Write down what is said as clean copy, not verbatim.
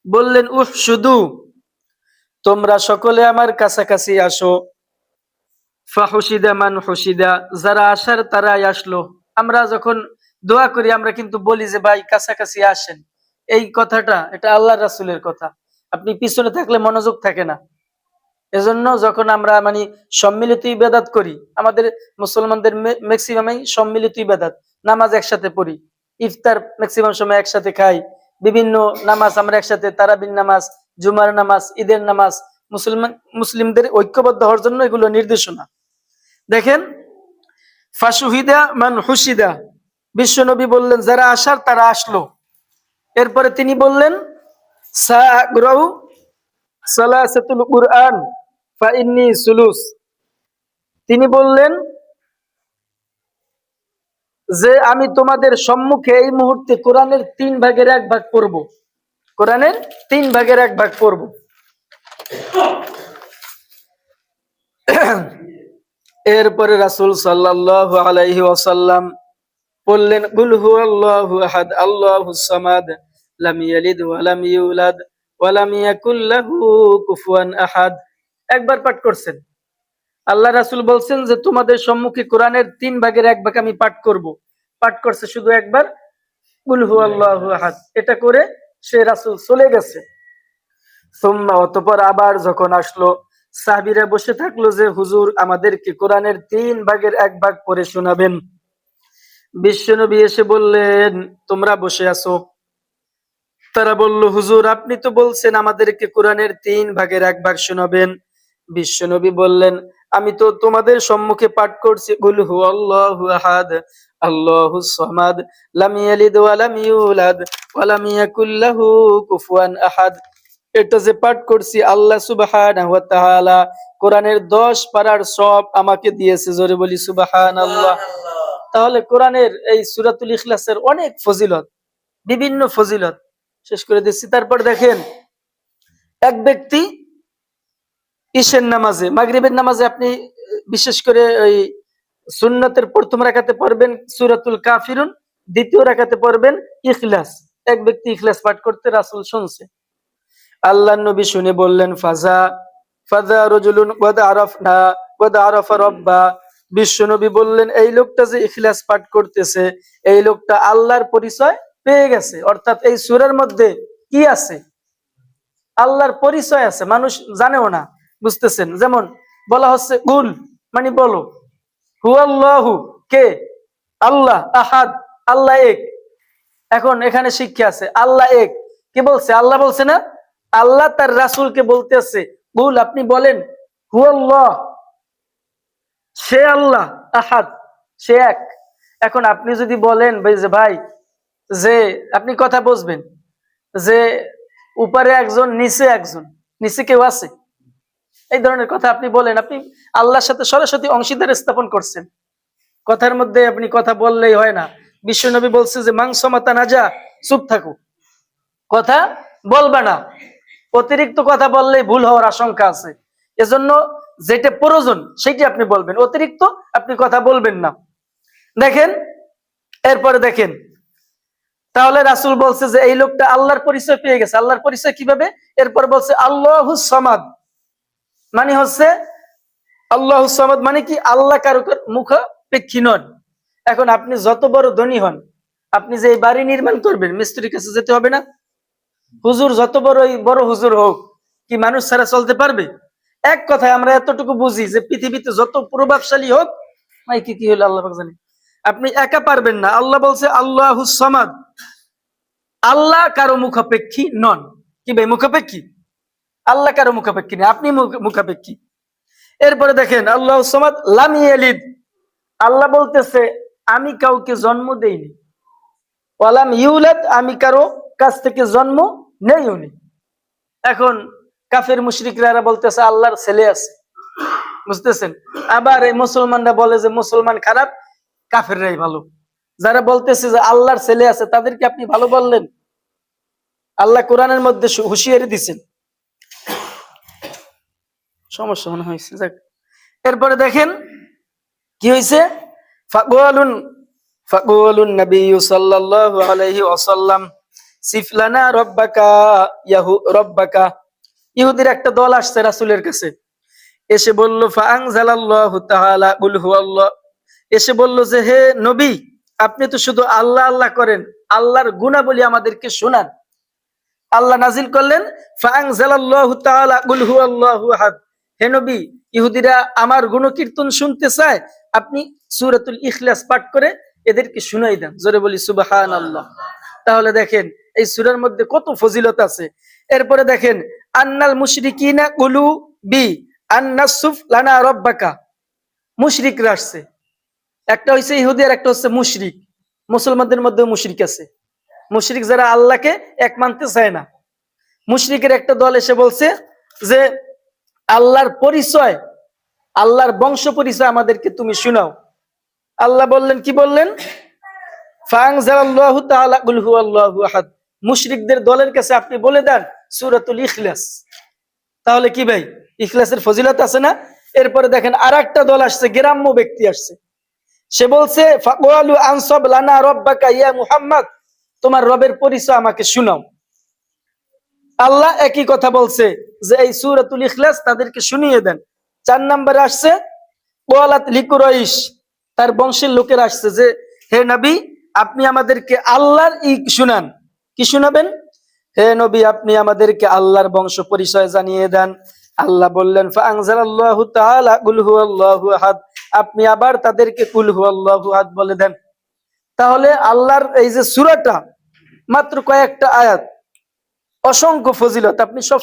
বললেন শুধু তোমরা সকলে আমার কাছাকাছি আসো। ফাহুশিদা মান হুশিদা, যারা আসার তারাই আসলো। আমরা যখন দোয়া করি আমরা কিন্তু বলি যে ভাই কাছাকাছি আসেন। এই কথাটা এটা আল্লাহ রাসূলের কথা। আপনি পিছনে থাকলে মনোযোগ থাকে না। এজন্য যখন আমরা মানে সম্মিলিত ইবাদত করি, আমাদের মুসলমানদের ম্যাক্সিমামই সম্মিলিত ইবাদত, নামাজ একসাথে পড়ি, ইফতার ম্যাক্সিমাম সময় একসাথে খাই, বিভিন্ন নামাজ আমরা একসাথে, তারাবির নামাজ, জুমার নামাজ, ঈদের নামাজ, মুসলিমদের ঐক্যবদ্ধ হওয়ার জন্য এগুলো নির্দেশনা। দেখেন, ফাশুহিদা মান হুশিদা, বিশ্বনবী বললেন যারা আসার তারা আসলো। এরপরে তিনি বললেন সাআকরাউ সালাসাতুল কুরআন ফা ইন্নী সুলুস, তিনি বললেন যে আমি তোমাদের সম্মুখে এই মুহূর্তে কোরআনের 3/1 পড়ব। কোরআনের 3/1 পড়ব। এরপরে রাসূল সাল্লাল্লাহু আলাইহি ওয়াসাল্লাম বললেন কুল হুয়াল্লাহু আহাদ আল্লাহুস সামাদ লাম ইয়ালিদ ওয়া লাম ইউলাদ ওয়া লাম ইয়াকুল লাহু কুফুয়ান আহাদ। একবার পাঠ করছেন। আল্লাহ রাসূল বলছেন যে তোমাদের সম্মুখে কোরআনের 3/1 আমি পাঠ করব। পাঠ করছে শুধু একবার, কুল হুয়াল্লাহু আহাদ, এটা করে সে রাসূল চলে গেছে। সুম্মা, অতঃপর আবার যখন আসলো, সাহাবীরা বসে থাকলো যে হুজুর আমাদেরকে কোরআনের 3/1 পড়ে শোনাবেন। বিশ্বনবী এসে বললেন তোমরা বসে আছো। তারা বলল হুজুর আপনি তো বলছেন আমাদেরকে কোরআনের 3/1 শোনাবেন। বিশ্বনবী বললেন আমি তো তোমাদের সম্মুখে পাঠ করছি কুল হুয়াল্লাহু আহাদ আল্লাহুস সামাদ লাম ইয়ালিদ ওয়া লাম ইউলাদ ওয়া লাম ইয়াকুল লাহু কুফুয়ান আহাদ। এটা যে পাঠ করছি আল্লাহ সুবহানাহু ওয়া তাআলা কোরআনের 10 পারার সব আমাকে দিয়েছে। জোরে বলি সুবহানাল্লাহ। তাহলে কোরআনের এই সূরাতুল ইখলাসের অনেক ফজিলত, বিভিন্ন ফজিলত শেষ করে দিচ্ছি। তারপর দেখেন, এক ব্যক্তি ঈশার নামাজে, মাগরিবের নামাজে আপনি বিশেষ করে ওই সুন্নতের প্রথম রাকাতে পড়বেন সূরাতুল কাফিরুন, দ্বিতীয় রাকাতে পড়বেন ইখলাস। এক ব্যক্তি ইখলাস পাঠ করতে রাসূল শুনছে। আল্লাহর নবী শুনে বললেন ফাজা রাজুলুন ক্বাদ আরাফা রাব্বা। বিশ্বনবী বললেন এই লোকটা যে ইখলাস পাঠ করতেছে এই লোকটা আল্লাহর পরিচয় পেয়ে গেছে। অর্থাৎ এই সূরার মধ্যে কি আছে? আল্লাহর পরিচয় আছে, মানুষ জানেও না, বুঝতেছেন? যেমন বলা হচ্ছে কুল মানে বলো, হুয়াল্লাহু কে? আল্লাহ, আহাদ আল্লাহ এক। এখন এখানে শিক্ষা আছে, আল্লাহ এক কে বলছে? আল্লাহ বলছে না, আল্লাহ তার রাসূলকে বলতেছে কুল আপনি বলেন হুয়াল্লাহ, সে আল্লাহ, আহাদ সে এক। এখন আপনি যদি বলেন যে ভাই যে আপনি কথা বুঝবেন যে উপরে একজন নিচে একজন, নিচে কেউ আছে, এই ধরনের কথা আপনি বলেন, আপনি আল্লাহর সাথে সরাসরি অংশীদার স্থাপন করছেন। কথার মধ্যে আপনি কথা বললেই হয় না। বিশ্বনবী বলছে যে মাংসমাতা নাজা, চুপ থাকো, কথা বলবা না। অতিরিক্ত কথা বললে ভুল হওয়ার আশঙ্কা আছে। এজন্য যেটা প্রয়োজন সেটি আপনি বলবেন, অতিরিক্ত আপনি কথা বলবেন না। দেখেন, এরপরে দেখেন, তাহলে রাসূল বলছে যে এই লোকটা আল্লাহর পরিচয় পেয়ে গেছে। আল্লাহর পরিচয় কিভাবে? এরপর বলছে আল্লাহুস সামাদ, মানে হচ্ছে আল্লাহুস সামাদ মানে কি? আল্লাহ কারো মুখাপেক্ষী নন। এখন আপনি যত বড় ধনী হন, আপনি যে এই বাড়ি নির্মাণ করবেন মিস্ত্রির কাছে যেতে হবে না? হুজুর যত বড় হুজুর হোক, কি মানুষ ছাড়া চলতে পারবে? এক কথায় আমরা এতটুকু বুঝি যে পৃথিবীতে যত প্রভাবশালী হোক, কি হলো আল্লাহ পাক জানে, আপনি একা পারবেন না। আল্লাহ বলছে আল্লাহুস সামাদ, আল্লাহ কারো মুখাপেক্ষী নন। কি ভাই মুখাপেক্ষী? আল্লাহ কারো মুখাপেক্ষী নেই, আপনি মুখাপেক্ষী। এরপরে দেখেন আল্লাহুস সামাদ লাম ইয়ালিদ, আল্লাহ বলতেছে আমি কাউকে জন্ম দেইনি, ওয়ালাম ইউলাদ, আমি কারো কাছ থেকে জন্ম নেই উনি। এখন কাফের মুশরিকরা বলতেছে আল্লাহর ছেলে আছে, বুঝতেছেন? আবার এই মুসলমানরা বলে যে মুসলমান খারাপ, কাফেররাই ভালো। যারা বলতেছে যে আল্লাহর ছেলে আছে তাদেরকে আপনি ভালো বললেন? আল্লাহ কোরআনের মধ্যে হুঁশিয়ারি দিচ্ছেন। সমস্যা মনে হয়েছে, যাক। এরপরে দেখেন কি হয়েছে, ফাকুলুন নবী সাল্লাল্লাহু আলাইহি ওয়াসাল্লাম, সিফলানা রব্বাকা রব্বাকা। ইহুদির একটা দল আসছে রাসূলের কাছে, এসে বলল ফাআনজালাল্লাহু তাআলা কুল হুয়াল্লাহ, এসে বলল যে হে নবী, আপনি তো শুধু আল্লাহ আল্লাহ করেন, আল্লাহর গুণাবলী আমাদেরকে শোনান। আল্লাহ নাজিল করলেন ফাআনজালাল্লাহু তাআলা কুল হুয়াল্লাহু আহাদ। হে নবী, ইহুদিরা আমার গুণকীর্তন শুনতে চায়, আপনি সূরাতুল ইখলাস পাঠ করে এদেরকে শুনাই দেন। জোরে বলি সুবহানাল্লাহ। তাহলে দেখেন এই সূরার মধ্যে কত ফজিলত আছে। এরপরে দেখেন আন্নাল মুশরিকিনা কুলু বি আন্নাসুফ লানা রব্বাকা। মুশরিকরা আসছে, একটা হইছে ইহুদি আর একটা হচ্ছে মুশরিক। মুসলমানদের মধ্যে মুশরিক আছে, মুশরিক যারা আল্লাহকে এক মানতে চায় না। মুশরিকের একটা দল এসে বলছে যে আল্লাহর পরিচয়, আল্লাহর বংশ পরিচয় আমাদেরকে তুমি শোনাও। আল্লাহ বললেন, কি বললেন? ফাআনজালাল্লাহু তাআলা কুল হুয়াল্লাহু আহাদ। মুশরিকদের দলের কাছে আপনি বলে দেন সূরাতুল ইখলাস। তাহলে কি ভাই, ইখলাসের ফজিলত আছে না? এরপরে দেখেন আরেকটা দল আসছে, গ্রাম্য ব্যক্তি আসছে, সে বলছে ফাকালু আনসাব লানা রব্বাকা ইয়া মুহাম্মদ, তোমার রবের পরিচয় আমাকে শোনাও। আল্লাহ একই কথা বলছে যে এই সূরাতুল ইখলাস তাদেরকে শুনিয়ে দেন। 4 নম্বরে আসছে ওয়ালাত লিকুরাইশ, তার বংশের লোকের আসছে যে হে নবী, আপনি আমাদেরকে আল্লাহর শুনান। কি শোনাবেন? হে নবী, আপনি আমাদেরকে আল্লাহর বংশ পরিচয় জানিয়ে দেন। আল্লাহ বললেন ফাআনজালাল্লাহু তাআলা কুল হুয়াল্লাহু আহাদ, আপনি আবার তাদেরকে কুল হুয়াল্লাহু আহাদ বলে দেন। তাহলে আল্লাহর এই যে সূরাটা মাত্র কয়েকটা আয়াত, অসংখ্য ফজিলত, আপনি সব